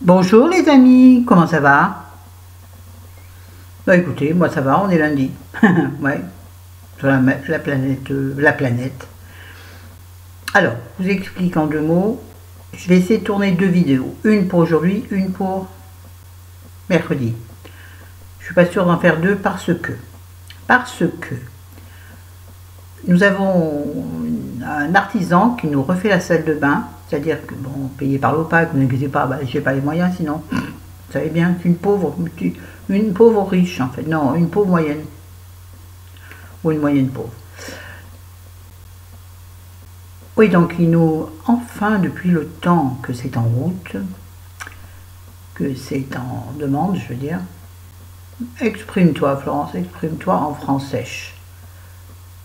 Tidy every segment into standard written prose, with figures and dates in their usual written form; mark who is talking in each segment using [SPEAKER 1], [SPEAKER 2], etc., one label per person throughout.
[SPEAKER 1] Bonjour les amis, comment ça va? Bah écoutez, moi ça va, on est lundi. Ouais, sur la planète. Alors, je vous explique en deux mots. Je vais essayer de tourner deux vidéos. Une pour aujourd'hui, une pour mercredi. Je suis pas sûre d'en faire deux parce que nous avons un artisan qui nous refait la salle de bain. C'est-à-dire que, bon, payé par l'OPAC, vous n'inquiétez pas, bah, j'ai pas les moyens sinon. Vous savez bien qu'une pauvre riche en fait, non, une pauvre moyenne, ou une moyenne pauvre. Oui, donc il nous, enfin, depuis le temps que c'est en route, que c'est en demande, je veux dire, exprime-toi Florence, exprime-toi en français,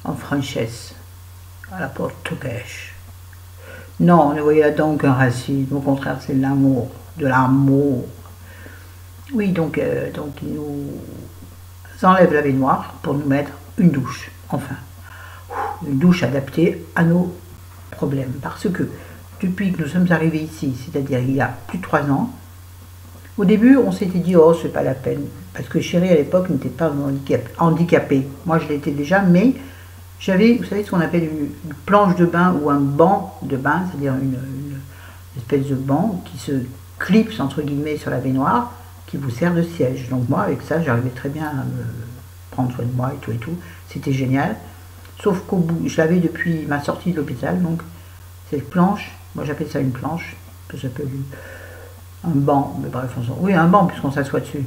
[SPEAKER 1] en française, à la portugaise. Non, ne voyez là-dedans aucun racisme, au contraire, c'est l'amour, de l'amour. Oui, donc il nous enlève la baignoire pour nous mettre une douche, enfin, une douche adaptée à nos problèmes. Parce que depuis que nous sommes arrivés ici, c'est-à-dire il y a plus de 3 ans, au début on s'était dit oh c'est pas la peine, parce que chérie à l'époque n'était pas handicapée. Moi je l'étais déjà, mais j'avais, vous savez ce qu'on appelle une planche de bain ou un banc de bain, c'est-à-dire une espèce de banc qui se clipse entre guillemets sur la baignoire, qui vous sert de siège. Donc moi avec ça j'arrivais très bien à me prendre soin de moi et tout, c'était génial. Sauf qu'au bout, je l'avais depuis ma sortie de l'hôpital, donc cette planche, moi j'appelle ça une planche, ça s'appelle un banc, mais bref, oui un banc puisqu'on s'assoit dessus.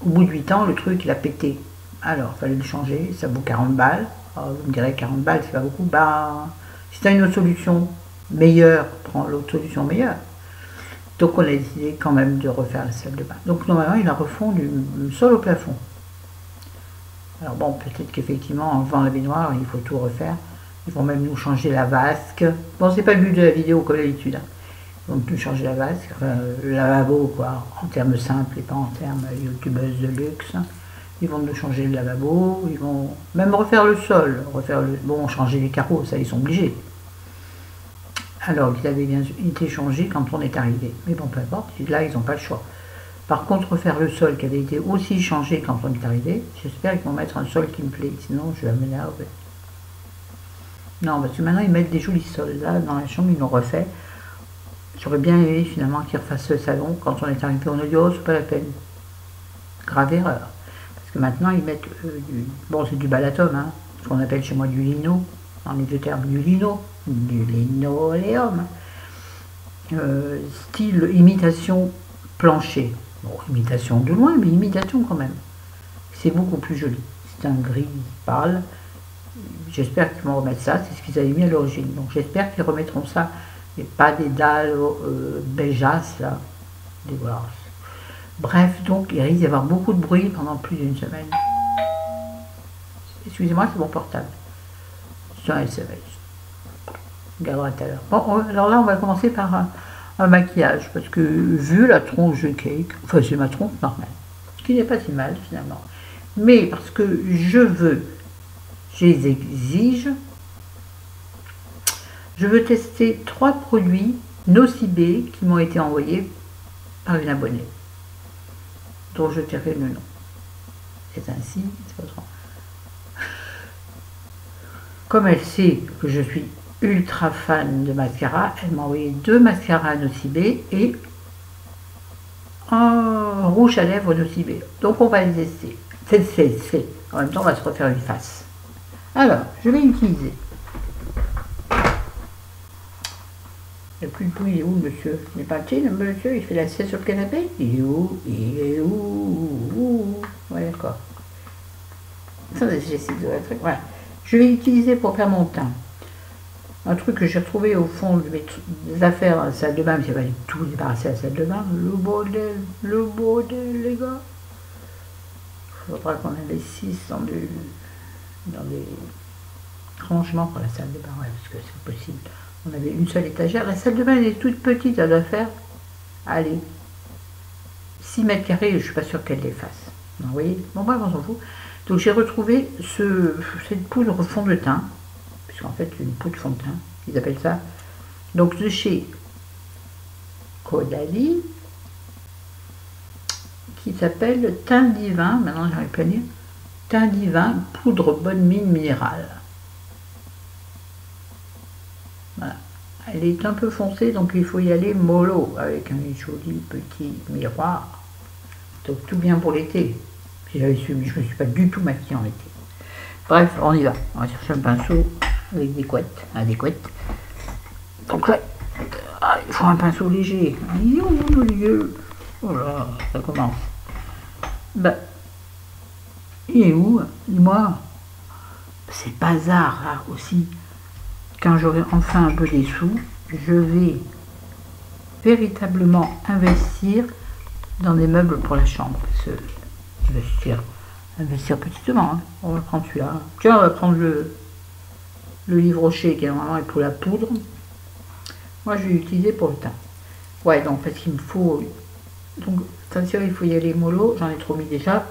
[SPEAKER 1] Au bout de 8 ans, le truc il a pété. Alors, il fallait le changer, ça vaut 40 balles. Alors, vous me direz 40 balles, c'est pas beaucoup. Bah, si tu as une autre solution meilleure, prends l'autre solution meilleure. Donc on a décidé quand même de refaire la salle de bain. Donc normalement, il a refond du sol au plafond. Alors bon, peut-être qu'effectivement, en levant la baignoire, il faut tout refaire. Ils vont même nous changer la vasque. Bon, c'est pas le but de la vidéo comme d'habitude. Hein. Ils vont nous changer la vasque, enfin, le lavabo, quoi, en termes simples et pas en termes youtubeuse de luxe. Ils vont nous changer le lavabo, ils vont même refaire le sol, bon, changer les carreaux, ça ils sont obligés. Alors qu'ils avaient bien été changés quand on est arrivé. Mais bon, peu importe, là ils n'ont pas le choix. Par contre, refaire le sol qui avait été aussi changé quand on est arrivé, j'espère qu'ils vont mettre un sol qui me plaît, sinon je vais m'énerver. Non, parce que maintenant ils mettent des jolis sols. Là, dans la chambre, ils l'ont refait. J'aurais bien aimé finalement qu'ils refassent le salon. Quand on est arrivé, on a dit oh, c'est pas la peine. Grave erreur. Parce que maintenant ils mettent bon, c'est du balatum, hein, ce qu'on appelle chez moi du lino, dans les deux termes, du linoléum. Style imitation plancher. Bon, imitation de loin, mais imitation quand même. C'est beaucoup plus joli. C'est un gris pâle. J'espère qu'ils vont remettre ça. C'est ce qu'ils avaient mis à l'origine. Donc j'espère qu'ils remettront ça. Et pas des dalles beigeasses, là. Dégueulasses. Bref, donc il risque d'y avoir beaucoup de bruit pendant plus d'une semaine. Excusez-moi, c'est mon portable. C'est un SMS. On regardera tout à l'heure. Bon, alors là, on va commencer par un maquillage, parce que vu la tronche de Cake, enfin c'est ma tronche normale, ce qui n'est pas si mal finalement, mais parce que j'exige, je veux tester 3 produits Nocibé qui m'ont été envoyés par une abonnée, dont je tairai le nom. C'est ainsi, c'est autrement. Comme elle sait que je suis ultra fan de mascara, elle m'a envoyé 2 mascaras Nocibé et un rouge à lèvres Nocibé. Donc on va les tester. C'est. En même temps, on va se refaire une face. Alors, je vais utiliser. Il n'y a plus de bruit, il est où le monsieur? Il n'est pas petit, le monsieur, il fait la sieste sur le canapé? Il est où? Il est où? Ouais, d'accord. Attendez, j'essaie de la truc. Voilà. Je vais utiliser pour faire mon teint un truc que j'ai retrouvé au fond de mes affaires dans la salle de bain, mais j'ai pas du tout débarrassé la salle de bain. Le bordel, les gars. Il faudra qu'on investisse dans des rangements pour la salle de bain, ouais, parce que c'est possible. On avait une seule étagère. La salle de bain, elle est toute petite, elle doit faire, allez, 6 mètres carrés, je ne suis pas sûre qu'elle les fasse. Vous voyez? Bon, bref, on s'en fout. Donc j'ai retrouvé cette poudre fond de teint, puisqu'en fait, une poudre fond de teint, ils appellent ça. Donc de chez Caudalie, qui s'appelle Teint Divin, maintenant j'arrive pas à dire, Teint Divin, poudre bonne mine minérale. Voilà. Elle est un peu foncée, donc il faut y aller mollo, avec un joli petit miroir. Donc tout bien pour l'été. Si j'avais su, je ne me suis pas du tout maquillée en été. Bref, on y va. On va chercher un pinceau avec des couettes. Donc là, il faut un pinceau léger. Oh là, ça commence. Ben, il est où? Dis-moi. C'est bazar là aussi. Quand j'aurai enfin un peu des sous, je vais véritablement investir dans des meubles pour la chambre. Investir petitement. Hein. On va prendre celui-là. Tiens, on va prendre le livre rocher qui est normalement pour la poudre. Moi, je vais l'utiliser pour le teint. Ouais, donc parce qu'il me faut. Donc, attention, il faut y aller mollo. J'en ai trop mis déjà.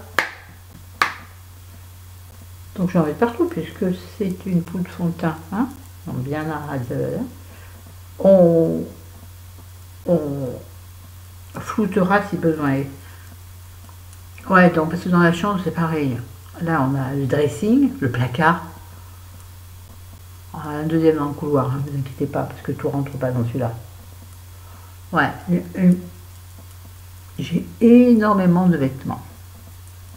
[SPEAKER 1] Donc, j'en mets partout puisque c'est une poudre fond de teint. Hein, donc, bien à on floutera si besoin est. Ouais, donc parce que dans la chambre c'est pareil. Là on a le dressing, le placard. On a un deuxième dans le couloir, ne vous inquiétez pas, parce que tout rentre pas dans celui-là. Ouais, j'ai énormément de vêtements.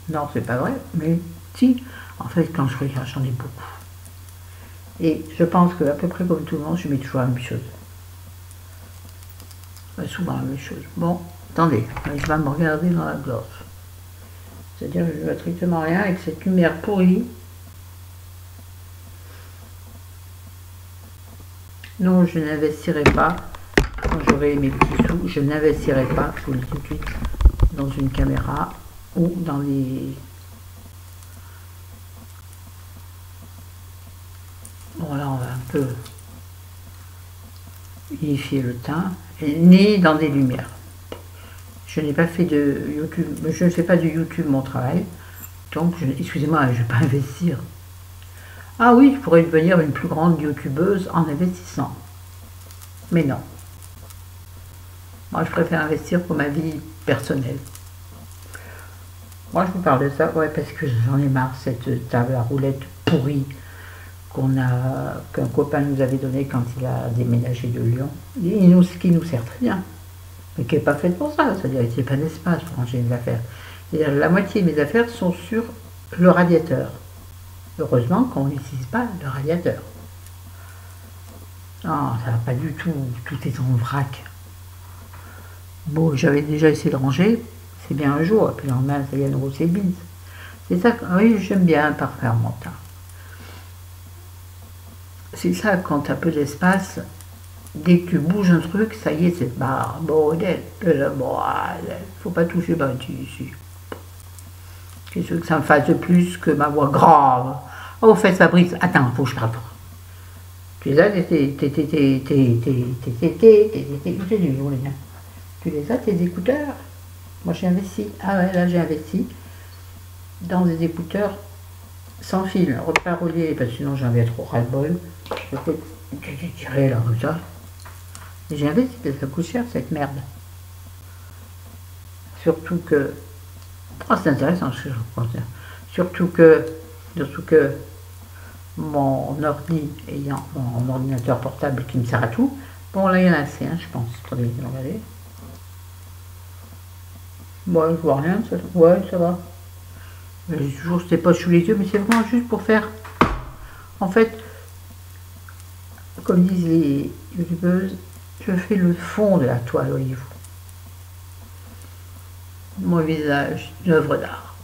[SPEAKER 1] Non, c'est pas vrai, mais si, en fait quand je regarde, j'en ai beaucoup. Et je pense que à peu près comme tout le monde, je mets toujours la même chose. Souvent la même chose. Bon, attendez, il va me regarder dans la glosse. C'est-à-dire que je ne vois strictement rien avec cette lumière pourrie. Non, je n'investirai pas, quand j'aurai mes petits sous, je n'investirai pas, je vous le dis tout de suite, dans une caméra ou dans les... Bon là on va un peu unifier le teint, ni dans des lumières. Je n'ai pas fait de YouTube, je ne fais pas de YouTube mon travail, donc excusez-moi, je ne vais pas investir. Ah oui, je pourrais devenir une plus grande youtubeuse en investissant. Mais non. Moi, je préfère investir pour ma vie personnelle. Moi, je vous parle de ça, ouais, parce que j'en ai marre, cette table à roulettes pourrie qu'un copain nous avait donné quand il a déménagé de Lyon. Qui nous sert très bien, mais qui n'est pas faite pour ça. C'est-à-dire qu'il n'y a pas d'espace pour ranger mes affaires. Et la moitié de mes affaires sont sur le radiateur. Heureusement qu'on n'utilise pas le radiateur. Non, ça va pas du tout, tout est en vrac. Bon, j'avais déjà essayé de ranger, c'est bien un jour, et puis le lendemain, ça y est, à nouveau, c'est bise. C'est ça, oui, j'aime bien parfaire mon teint. C'est ça, quand tu as peu d'espace, dès que tu bouges un truc, ça y est, c'est bordel. Faut pas toucher ici. Qu'est-ce que ça me fasse de plus que ma voix grave? Oh, au fait, Fabrice, attends, faut que je parle. Tu les as, tu les as, tes écouteurs? Moi, j'ai investi. Ah ouais, là, j'ai investi dans des écouteurs sans fil, pas reliés, parce que sinon, j'en vais trop ras-le-bol. Je peux tirer là, comme ça. Et j'ai investi, parce que ça coûte cher, cette merde. Surtout que... Oh, c'est intéressant ce que je pense. Surtout que mon ordi ayant mon ordinateur portable qui me sert à tout. Bon, là, il y en a assez, hein, je pense. Attendez, regardez. Bon, je vois rien, ça, ouais, ça va. J'ai toujours ces poches sous les yeux, mais c'est vraiment juste pour faire... En fait, comme disent les youtubeuses, je fais le fond de la toile, voyez-vous. Mon visage, une œuvre d'art.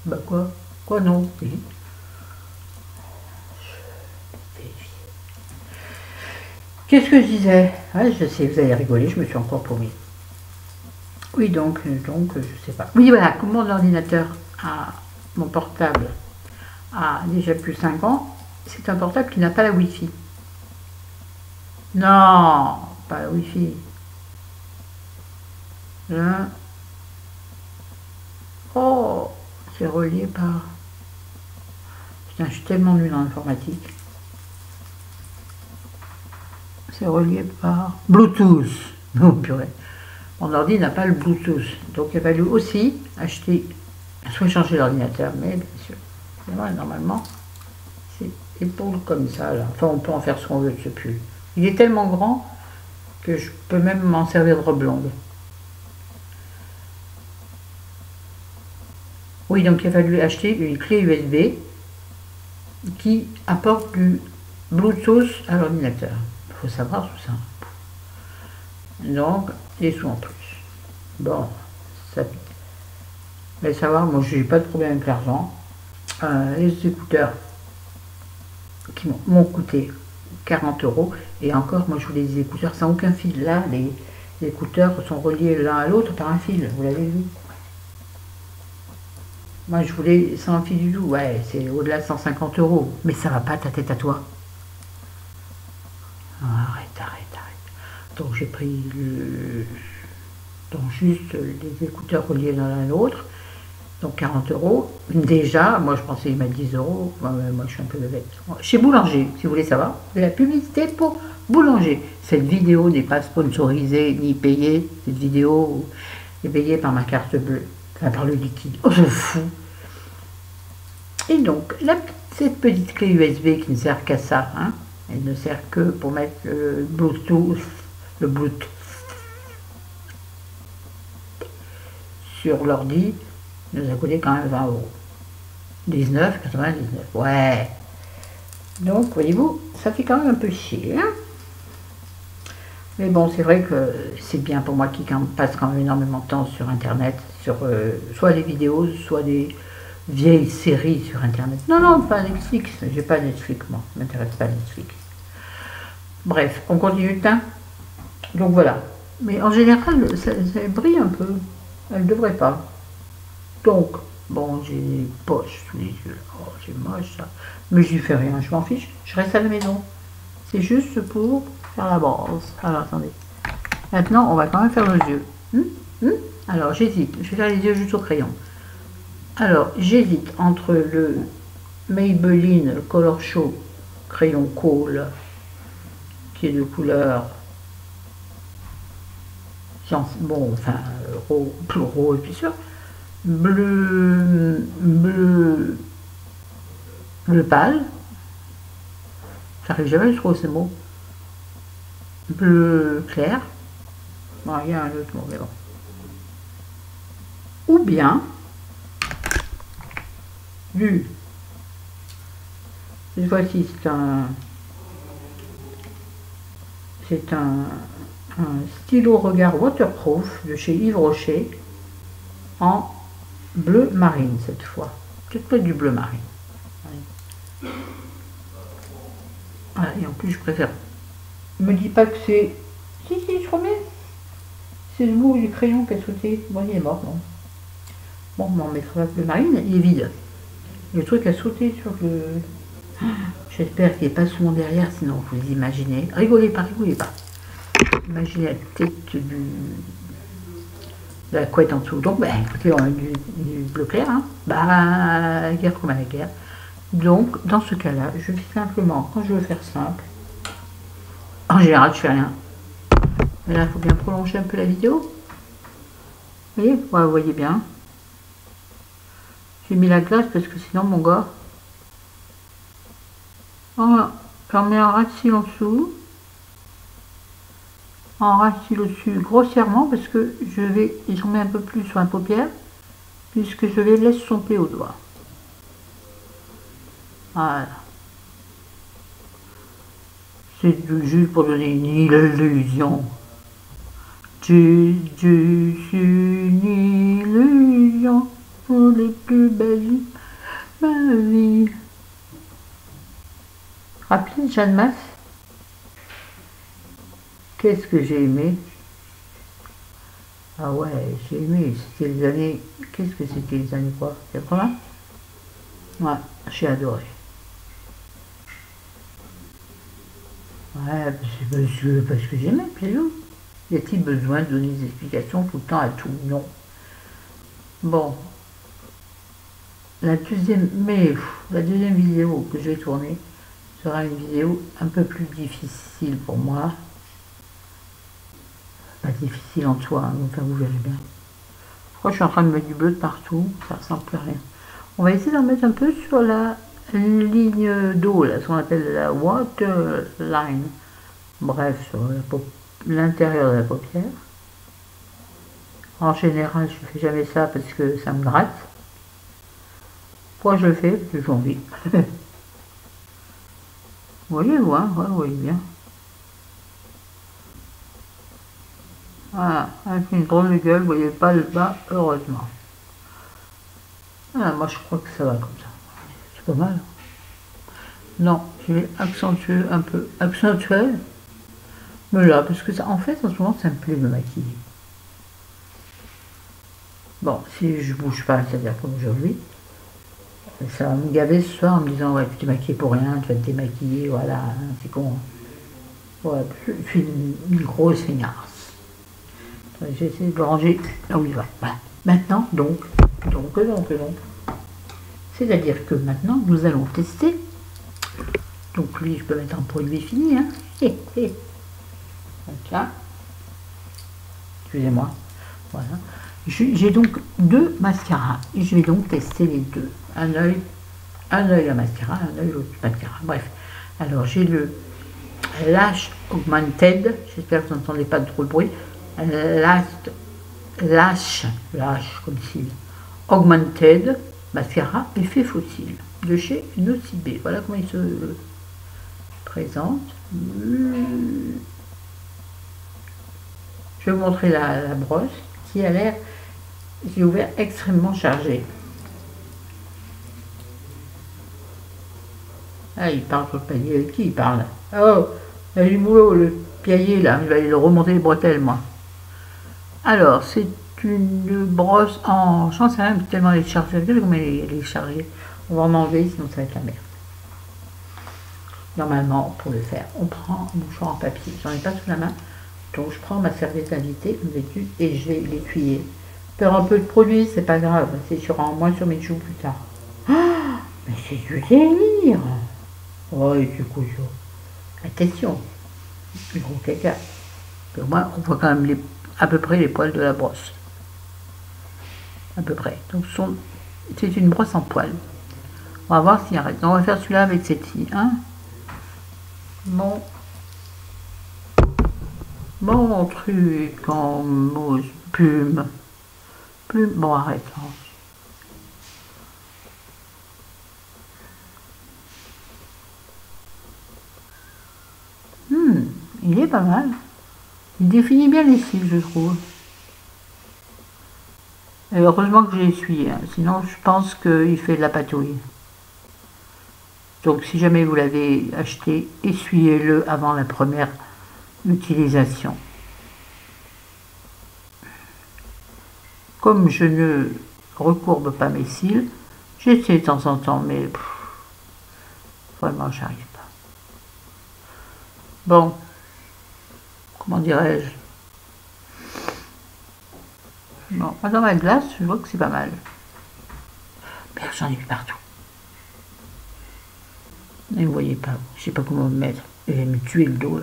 [SPEAKER 1] Bah quoi? Quoi non? Oui. Qu'est-ce que je disais? Ouais, je sais, vous allez rigoler, je me suis encore promis. Oui, donc, je sais pas. Oui, voilà, comme mon ordinateur, mon portable, a déjà plus 5 ans, c'est un portable qui n'a pas la Wi-Fi. Non, pas la Wi-Fi. Là. Oh, c'est relié par... Putain, je suis tellement nulle en informatique. C'est relié par Bluetooth. Oh purée. Mon ordi n'a pas le Bluetooth. Donc il a fallu aussi acheter, soit changer l'ordinateur, mais bien sûr, normalement, c'est épaule comme ça, là. Enfin, on peut en faire ce qu'on veut de ce pull. Il est tellement grand que je peux même m'en servir de robe longue. Oui, donc il a fallu acheter une clé USB qui apporte du Bluetooth à l'ordinateur. Il faut savoir tout ça. Donc, des sous en plus. Bon, ça mais savoir, moi je n'ai pas de problème avec l'argent. Les écouteurs qui m'ont coûté 40 euros. Et encore, moi je voulais des écouteurs sans aucun fil. Là, les écouteurs sont reliés l'un à l'autre par un fil, vous l'avez vu. Moi je voulais sans fil du tout. Ouais, c'est au-delà de 150 euros. Mais ça va pas ta tête à toi. Arrête. Donc j'ai pris donc juste les écouteurs reliés l'un à l'autre. Donc 40 euros. Déjà, moi je pensais y mettre 10 euros. Moi je suis un peu bête. Chez Boulanger, si vous voulez savoir, la publicité pour Boulanger. Cette vidéo n'est pas sponsorisée ni payée. Cette vidéo est payée par ma carte bleue. Enfin, par le liquide. Oh, je fous. Et donc, cette petite clé USB qui ne sert qu'à ça, hein, elle ne sert que pour mettre le Bluetooth sur l'ordi, nous a coûté quand même 20 euros. 19,99. Ouais. Donc, voyez-vous, ça fait quand même un peu chier. Hein, mais bon, c'est vrai que c'est bien pour moi qui passe quand même énormément de temps sur Internet, sur soit des vidéos, soit des vieilles séries sur Internet. Non, pas Netflix. J'ai pas Netflix, moi. Ça m'intéresse pas Netflix. Bref, on continue le temps. Donc voilà. Mais en général, ça brille un peu. Elle ne devrait pas. Donc, bon, j'ai des poches sous les yeux. Oh, c'est moche ça. Mais j'y fais rien, je m'en fiche. Je reste à la maison. C'est juste pour faire la base. Alors, attendez. Maintenant, on va quand même faire nos yeux. Alors, j'hésite. Je vais faire les yeux juste au crayon. Alors, j'hésite entre le Maybelline Color Show crayon Kohl, qui est de couleur, bon, enfin, plus rose, bien sûr, bleu pâle, j'arrive jamais à trouver ce mot, bleu clair, bon, il y a un autre mot, mais bon, ou bien cette fois-ci c'est un stylo regard waterproof de chez Yves Rocher en bleu marine cette fois. Peut-être du bleu marine. Voilà, et en plus je préfère. Ne me dis pas que c'est. Si, je remets. C'est le bout du crayon qui a sauté. Bon, il est mort, non. Bon, on mettra le bleu marine, il est vide. Le truc a sauté sur le. J'espère qu'il n'est pas souvent derrière, sinon vous imaginez. Rigolez pas. Imaginez la tête de la couette en dessous. Donc, écoutez, on a du bleu clair, hein. Guerre comme à la guerre. Donc, dans ce cas-là, je fais simplement, quand je veux faire simple, en général, je fais rien. Mais là, il faut bien prolonger un peu la vidéo. Vous voyez, vous voyez bien. J'ai mis la glace parce que sinon, mon gars, j'en mets un ras de cils en dessous. En ras de cils au-dessus grossièrement parce que j'en mets un peu plus sur la paupière puisque je les laisse somper au doigt. Voilà. C'est juste pour donner une illusion. C'est juste une illusion pour les plus belles de ma vie. Rapide, Jeanne Masse. Qu'est-ce que j'ai aimé? Ah ouais, j'ai aimé. C'était les années. Qu'est-ce que c'était les années quoi? 80? Ouais, j'ai adoré. Ouais, parce que j'aimais, bien sûr. Y a-t-il besoin de donner des explications tout le temps à tout? Non. Bon. La deuxième vidéo que je vais tourner sera une vidéo un peu plus difficile pour moi. pas difficile en soi, hein, enfin vous verrez bien. Je crois que je suis en train de mettre du bleu de partout, ça ressemble plus à rien. On va essayer d'en mettre un peu sur la ligne d'eau, là, ce qu'on appelle la waterline. Bref, sur l'intérieur de la paupière. En général, je ne fais jamais ça parce que ça me gratte. Pourquoi je le fais? Parce que j'ai envie. Vous voyez, ouais, vous voyez bien. Voilà, avec une drôle de gueule, vous voyez pas le bas, heureusement. Voilà, moi je crois que ça va comme ça. C'est pas mal. Non, je vais accentuer un peu. Accentuer. Mais là, parce que ça, en fait, en ce moment, ça me plaît de me maquiller. Bon, si je bouge pas, c'est-à-dire comme aujourd'hui, ça va me gaver ce soir en me disant, ouais, tu t'es maquillée pour rien, tu vas te démaquiller, voilà, hein, c'est con. Ouais, je suis une grosse feignasse. J'ai essayé de le ranger. Ah oui, voilà. Maintenant, donc. C'est-à-dire que maintenant, nous allons tester. Donc lui, je peux mettre en produit fini, hein. Donc là. Excusez-moi. Voilà. J'ai donc deux mascaras. Et je vais donc tester les deux. Un œil à mascara, un œil au mascara. Bref. Alors, j'ai le Lash Augmented. J'espère que vous n'entendez pas de trop de bruit. Lash comme cils. Augmented mascara effet fossile de chez Nocibé. Voilà comment il se présente. Je vais vous montrer la brosse qui a l'air, j'ai ouvert, extrêmement chargée. Ah, il parle sur le panier. Avec qui il parle? Oh, il y a du boulot, le piaillé là, je vais aller le remonter les bretelles moi. Alors, c'est une brosse en... Je sais rien, tellement elle est chargée. Regardez comment elle est chargée. On va en enlever, sinon ça va être la merde. Normalement, pour le faire, on prend un mouchoir en papier. J'en ai pas sous la main. Donc, je prends ma serviette invitée, comme d'habitude, et je vais l'essuyer. Faire un peu de produit, c'est pas grave. C'est sur moins sur mes joues plus tard. Ah, mais c'est du délire. Oh, du coup, attention. Le gros caca. Mais au moins, on voit quand même à peu près les poils de la brosse. À peu près. Donc c'est une brosse en poils. On va voir s'il reste. On va faire celui-là avec cette fille. Hein, mon truc en mousse, plume. Bon, arrête. Il est pas mal. Il définit bien les cils, je trouve. Et heureusement que j'ai essuyé, hein. Sinon je pense qu'il fait de la patouille. Donc si jamais vous l'avez acheté, essuyez-le avant la première utilisation. Comme je ne recourbe pas mes cils, j'essaie de temps en temps, mais vraiment j'arrive pas. Bon, comment dirais-je? Bon, dans ma glace, je vois que c'est pas mal. Merde, j'en ai vu partout. Et vous voyez pas, je sais pas comment me mettre. Je vais me tuer le dos.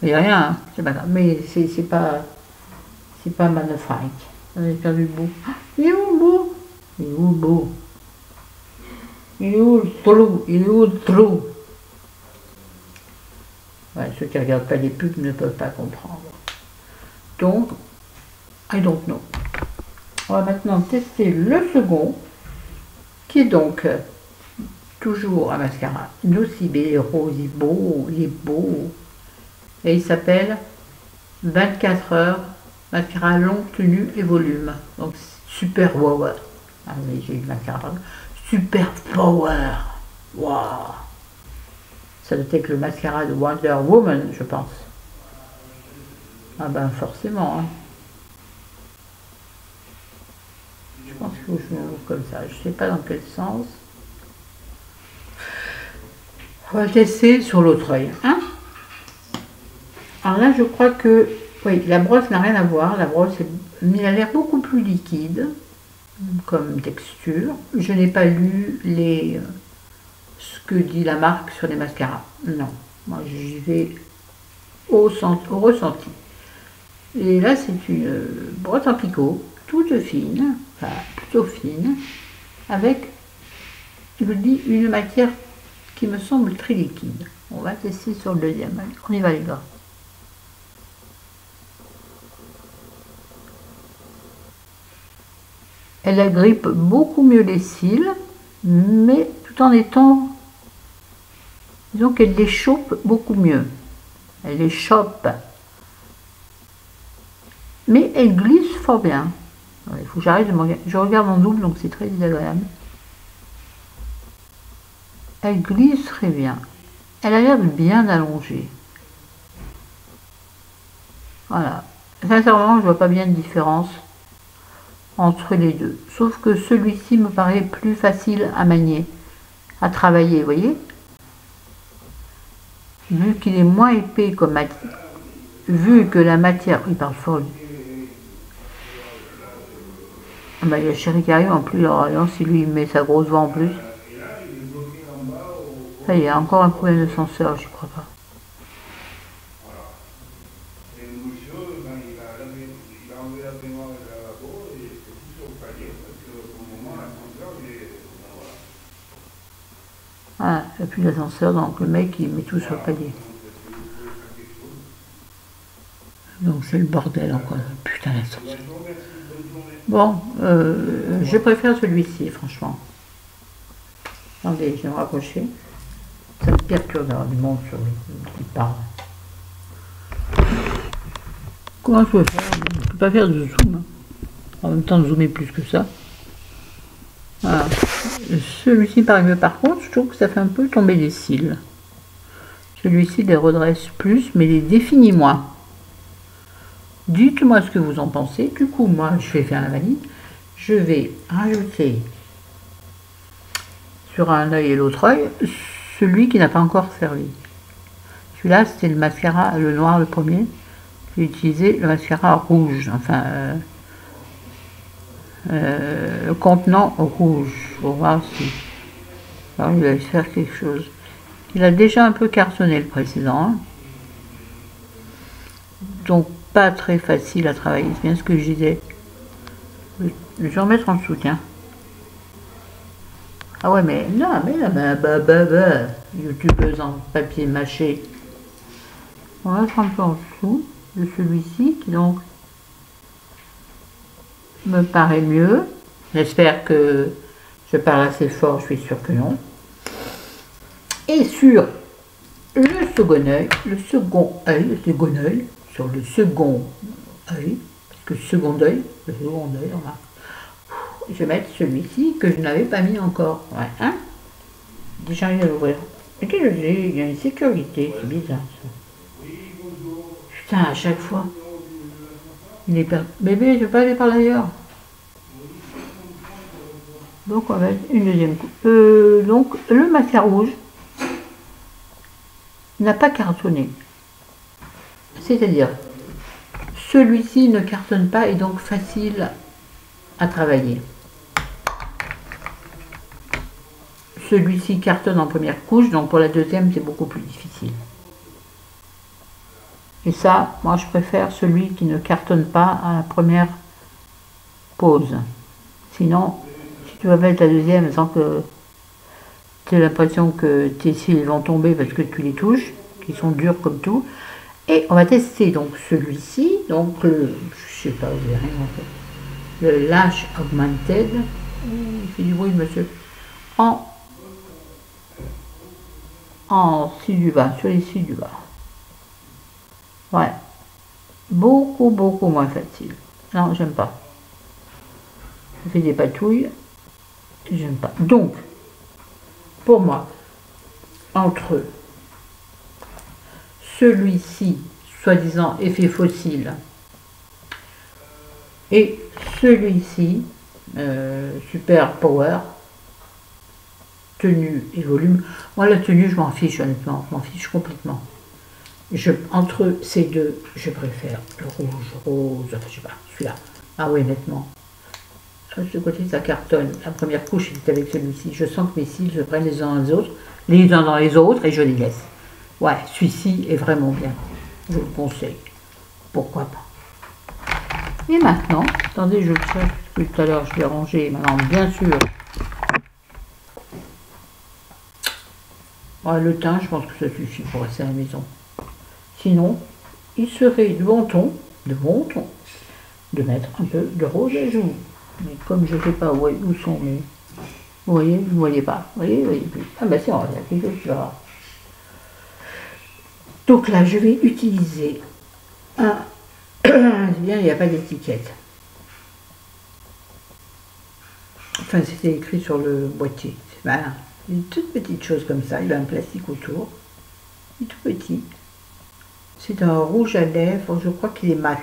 [SPEAKER 1] Il n'y a rien, hein, c'est pas grave. Mais c'est pas magnifique. On a perdu le bout. Il est où le bout? Il est où le bout? Il est où le trou? Il est où le trou? Ouais, ceux qui ne regardent pas les pubs ne peuvent pas comprendre. Donc, I don't know. On va maintenant tester le second, qui est donc toujours un mascara Nocibé Rose. Il est beau. Et il s'appelle 24 heures, mascara long, tenue et volume. Donc, super power. Ah oui, j'ai eu le mascara, pardon. Super power. Waouh. Ça doit être le mascara de Wonder Woman, je pense. Ah ben forcément. Hein. Je pense qu'il faut que je me ouvre comme ça. Je ne sais pas dans quel sens. On va le tester sur l'autre œil. Hein, alors là, je crois que... Oui, la brosse n'a rien à voir. La brosse, elle a l'air beaucoup plus liquide comme texture. Je n'ai pas lu les ce que dit la marque sur les mascaras. Non, moi j'y vais au ressenti. Et là, c'est une brosse en picot, toute fine, enfin plutôt fine, avec, je vous dis, une matière qui me semble très liquide. On va tester sur le deuxième. Allez, on y va les gars. Elle agrippe beaucoup mieux les cils, mais tout en étant, disons qu'elle les chope beaucoup mieux. Elle les chope. Mais elle glisse fort bien. Il faut que j'arrête de me regarder. Je regarde en double, donc c'est très désagréable. Elle glisse très bien. Elle a l'air de bien allonger. Voilà. Sincèrement, je vois pas bien de différence entre les deux. Sauf que celui-ci me paraît plus facile à manier, à travailler, vous voyez. Vu qu'il est moins épais comme matière, vu que la matière... Il parle fort, lui. Ah bah, il y a Chéri qui arrive en plus, alors si lui il met sa grosse voix en plus. Ça y est, encore un problème de censeur, je crois pas. Ah, il n'y a plus d'ascenseur, donc le mec il met tout sur le palier. Donc c'est le bordel encore. Putain, l'ascenseur. Bon, je préfère celui-ci, franchement. Attendez, je vais me rapprocher. Ça me perturbe d'avoir du monde sur qui parle. Comment je peux faire? Je ne peux pas faire de zoom. En même temps, zoomer plus que ça. Voilà. Celui-ci paraît mieux. Par contre, je trouve que ça fait un peu tomber les cils. Celui-ci les redresse plus, mais les définit moins. Dites-moi ce que vous en pensez. Du coup, moi, je vais faire la vanille. Je vais rajouter sur un œil et l'autre œil celui qui n'a pas encore servi. Celui-là, c'était le mascara, le noir, le premier. J'ai utilisé le mascara rouge, enfin, le contenant rouge, pour voir si alors, il va faire quelque chose. Il a déjà un peu cartonné le précédent, hein. Donc pas très facile à travailler, c'est bien ce que je disais. Je vais remettre en dessous, tiens. Ah ouais, mais non, mais là, youtubeuse en papier mâché. On va mettre un peu en dessous de celui-ci qui donc me paraît mieux. J'espère que je parle assez fort, je suis sûre que non. Et sur le second œil, sur le second œil, parce que second œil, on va. Je vais mettre celui-ci que je n'avais pas mis encore. Ouais, hein? Déjà, j'arrive à l'ouvrir. Mais qu'est-ce que j'ai? Il y a une sécurité, c'est bizarre ça. Putain, à chaque fois. Il est perdu. Bébé, je vais pas aller par l'ailleurs. Donc, on va mettre une deuxième coupe. Donc, le mascara rouge n'a pas cartonné. C'est-à-dire, celui-ci ne cartonne pas et donc facile à travailler. Celui-ci cartonne en première couche, donc pour la deuxième, c'est beaucoup plus difficile. Et ça, moi, je préfère celui qui ne cartonne pas à la première pose. Sinon, si tu vas mettre la deuxième sans que tu aies l'impression que tes cils vont tomber parce que tu les touches, qui sont durs comme tout. Et on va tester donc celui-ci, donc le, je sais pas, vous verrez en fait, le Lash Augmented. Il fait du bruit, monsieur. En cils du bas, sur les cils du bas. Ouais. Beaucoup moins facile. Non, j'aime pas. Ça fait des patouilles. J'aime pas. Donc, pour moi, entre celui-ci, soi-disant effet fossile, et celui-ci, super power, tenue et volume. Moi, la tenue, je m'en fiche, honnêtement, je m'en fiche complètement. Entre ces deux, je préfère le rouge, rose, enfin, je sais pas, celui-là. Ah oui, honnêtement. de ce côté, ça cartonne. La première couche était avec celui-ci. Je sens que mes cils se prennent les uns dans les autres, et je les laisse. Ouais, celui-ci est vraiment bien. Je vous le conseille. Pourquoi pas. Et maintenant, attendez, je le cherche, parce que tout à l'heure je l'ai rangé. Maintenant, bien sûr. Ouais, le teint, je pense que ça suffit pour rester à la maison. Sinon, il serait de bon ton, de mettre un peu de rose à joues. Mais comme je ne sais pas où sont mes... Vous voyez, vous ne voyez pas. Vous voyez plus. Ah ben c'est vrai, il y a quelque chose là. Donc là, je vais utiliser un... C'est bien, il n'y a pas d'étiquette. Enfin, c'était écrit sur le boîtier. C'est malin. Une toute petite chose comme ça, il a un plastique autour. Il est tout petit. C'est un rouge à lèvres, je crois qu'il est mat.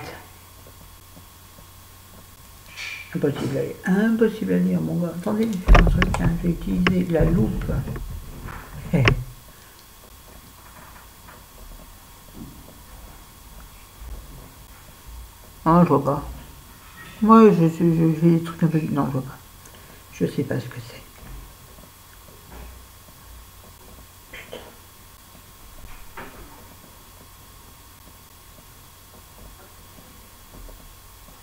[SPEAKER 1] Impossible à lire, mon gars. Attendez, tiens, je vais utiliser la loupe. Ah, je vois pas. Moi, j'ai des trucs un peu... Non, je vois pas. Je sais pas ce que c'est. Putain.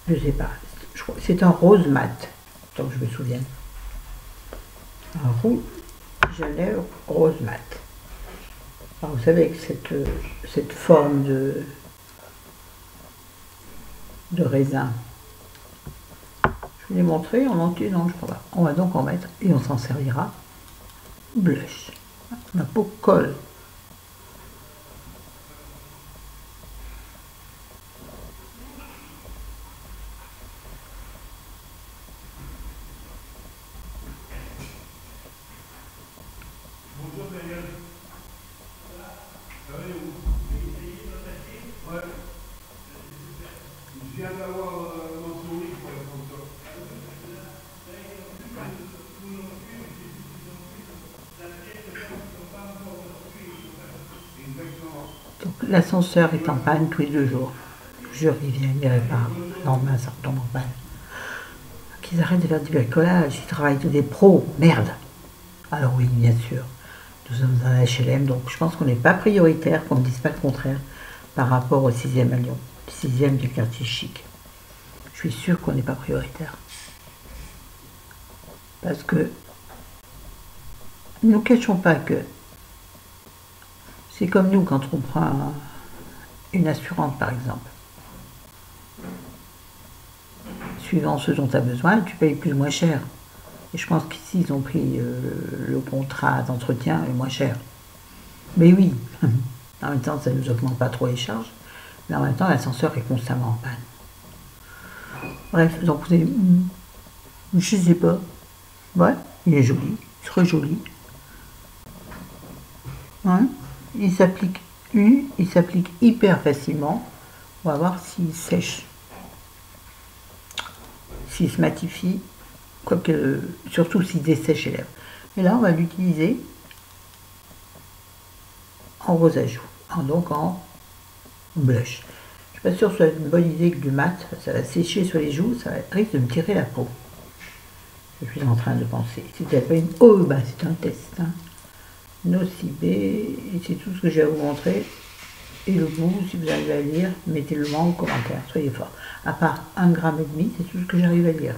[SPEAKER 1] Je sais pas. C'est un rose mat, tant que je me souvienne. Un rouge à lèvres rose mat. Alors, vous savez, avec cette forme de raisin. Je vais les montrer en entier, non, je crois pas. On va donc en mettre et on s'en servira. Blush. Ma peau colle.
[SPEAKER 2] Bonjour Daniel. Ça va et vous? Ouais. Je viens d'avoir mon souris pour la photo.
[SPEAKER 1] Donc l'ascenseur est en panne tous les 2 jours. Je vient, il répare. Le lendemain, ça retombe en panne. Qu'ils arrêtent de faire du bricolage, ils travaillent tous des pros. Merde. Alors oui, bien sûr. Nous sommes dans un HLM, donc je pense qu'on n'est pas prioritaire, qu'on ne dise pas le contraire, par rapport au 6e à Lyon, le 6e du quartier chic. Je suis sûre qu'on n'est pas prioritaire. Parce que, ne nous cachons pas que c'est comme nous quand on prend une assurance, par exemple. Suivant ce dont tu as besoin, tu payes plus ou moins cher. Et je pense qu'ici, ils ont pris le contrat d'entretien est moins cher. Mais oui, en même temps, ça ne nous augmente pas trop les charges. Mais en même temps, l'ascenseur est constamment en panne. Bref, donc vous avez... Je sais pas. Ouais, il est joli. Il serait joli. Hein, il s'applique hyper facilement. On va voir s'il sèche. S'il se matifie. Quoique, surtout s'il dessèche les lèvres. Et là, on va l'utiliser en rose à joues, donc en blush. Je suis pas sûre que ce soit une bonne idée que du mat, ça va sécher sur les joues, ça risque de me tirer la peau. Je suis en train de penser. C'était pas une... Oh, bah c'est un test. Hein. Nocibé, et c'est tout ce que j'ai à vous montrer. Et le goût, si vous arrivez à lire, mettez-le en commentaire, soyez fort. À part 1,5 g, c'est tout ce que j'arrive à lire.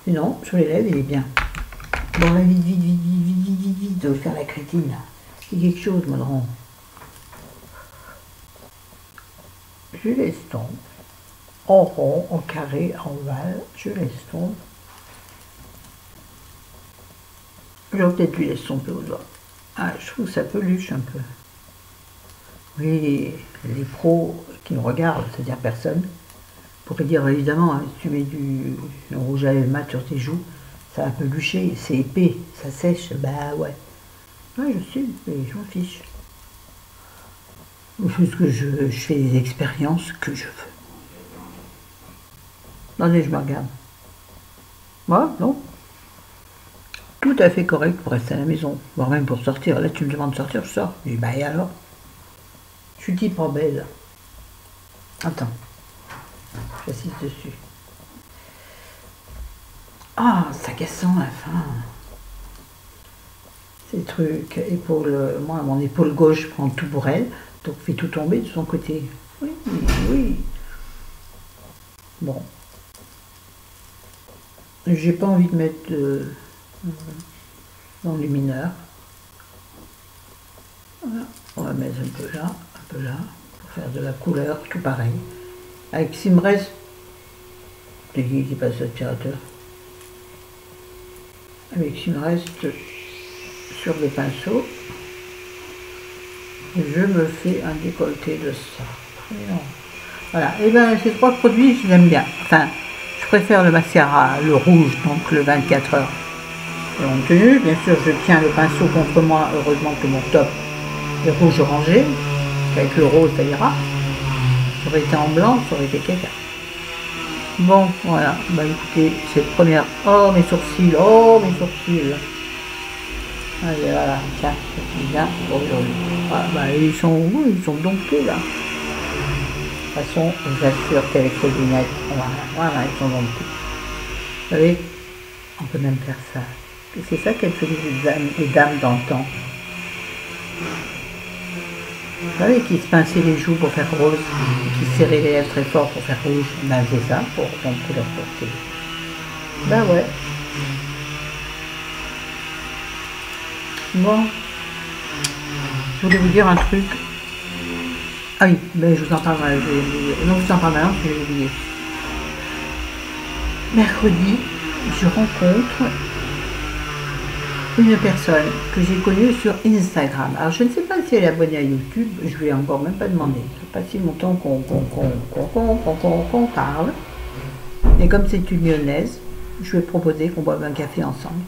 [SPEAKER 1] Sinon, sur les lèvres, il est bien. Bon, là, vite, de faire la crétine. C'est quelque chose, mon rond. Je l'estompe. En rond, en carré, en ovale, je l'estompe. J'aurais peut-être dû l'estomper au doigt. Ah, je trouve que ça peluche un peu. Oui, les pros qui me regardent, c'est-à-dire personne, pourraient dire évidemment, hein, si tu mets du rouge à lèvres mat sur tes joues, ça va pelucher, c'est épais, ça sèche, bah ouais. Ouais, je sais, mais je m'en fiche. Parce que je fais les expériences que je veux. Attendez, je me regarde. Moi, non. Tout à fait correct pour rester à la maison, voire même pour sortir. Là, tu me demandes de sortir, je sors. Je dis, bah et alors? Je suis dit pas belle. Attends. J'assiste dessus. agaçant à la fin. Ces trucs, épaule, moi, mon épaule gauche prend tout pour elle, donc fait tout tomber de son côté. Oui, oui. Bon. J'ai pas envie de mettre dans les mineurs. Voilà. On va mettre un peu là, pour faire de la couleur, tout pareil. Avec s'il me reste, c'est qui passe l'aspirateur? Avec s'il me reste sur le pinceau, je me fais un décolleté de ça. Voilà, et bien ces trois produits, je les aime bien. Enfin, je préfère le mascara, le rouge, donc le 24 heures. Et en tenue, bien sûr, je tiens le pinceau contre moi, heureusement que mon top est rouge orangé, avec le rose, ça ira. Ça aurait été en blanc, ça aurait été caca. Bon, voilà, bah écoutez, cette première... Oh, mes sourcils, oh, mes sourcils. Allez, voilà, tiens, c'est bien pour aujourd'hui. Voilà, bah ils sont domptés, là. De toute façon, je vous assure qu'avec ces lunettes, voilà, ils sont domptés. Vous savez, on peut même faire ça. C'est ça qu'elles faisaient les dames dans le temps. Vous savez, qui se pinçaient les joues pour faire rose, qui serraient les lèvres très fort pour faire rouge, ben c'est ça, pour dompter leur sourcils. Ben ouais. Bon. Je voulais vous dire un truc. Ah oui, ben je vous en parle maintenant, non, je vous en parle maintenant, parce que j'ai oublié. Mercredi, je rencontre une personne que j'ai connue sur Instagram. Alors je ne sais pas si elle est abonnée à YouTube, je lui ai encore même pas demandé. Ça fait pas si longtemps qu'on parle. Et comme c'est une lyonnaise, je lui ai proposé qu'on boive un café ensemble.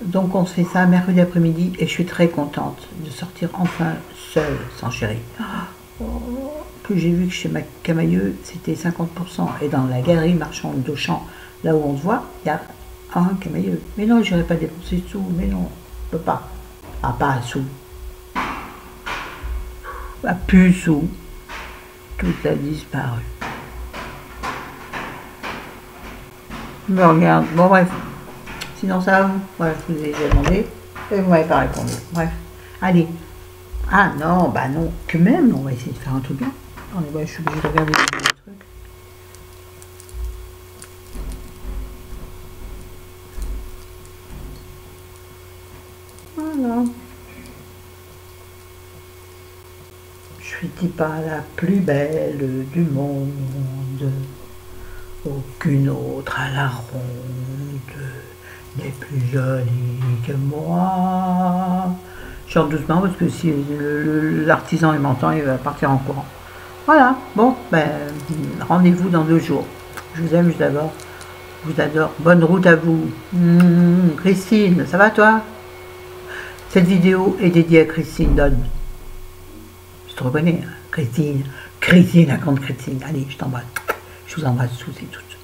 [SPEAKER 1] Donc on se fait ça mercredi après-midi et je suis très contente de sortir enfin seule, sans chéri. Que j'ai vu que chez Camailleux c'était 50% et dans la galerie marchande d'Auchan, là où on se voit, il y a un Camailleux. Mais non, je n'aurais pas dépensé de sous, mais non, je peux pas. Ah, pas un sou. Pas plus sous. Tout a disparu. Je me regarde. Bon bref. Sinon ça vous, ouais, je vous ai déjà demandé et vous m'avez pas répondu. Bref, allez. Ah non, bah non, que même, on va essayer de faire un truc bien. Attendez, ouais, je suis obligée de regarder le truc. Voilà. Je suis pas la plus belle du monde. Aucune autre à la ronde n'est plus jolie que moi. Je chante doucement parce que si l'artisan m'entend, il va partir en courant. Voilà, bon, ben, rendez-vous dans 2 jours. Je vous aime, je vous adore. Bonne route à vous. Christine, ça va toi? Cette vidéo est dédiée à Christine Donne. Je te reconnais, hein, Christine, la grande Christine. Allez, je t'embrasse. Je vous embrasse tous et toutes.